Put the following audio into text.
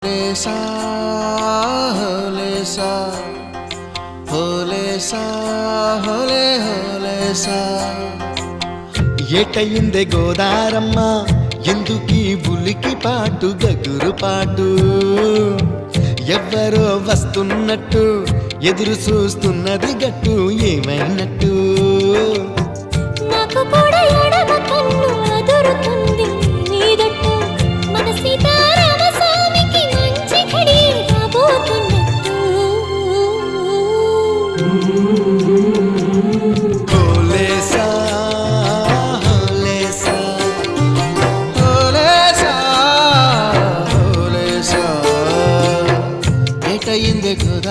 హోలేసా హోలేసా హోలేసా హోలే హోలేసా ఏటయిందే గోదారమ్మ ఎందుకీ బులికి పాటు గగురు పాటు ఎవ్వరో వస్తున్నట్టు ఎదురు చూస్తున్నది గట్టు ఏమైనట్టు నాకు కూడా ఎడమ కన్ను అదురుతుంది నీదట్టు మన సీతారామ స్వామికి మంచి ఘడి రాబోతున్నట్టు హోలేసా హోలేసా హోలేసా హోలేసా ఏటయిందే గోదారమ్మ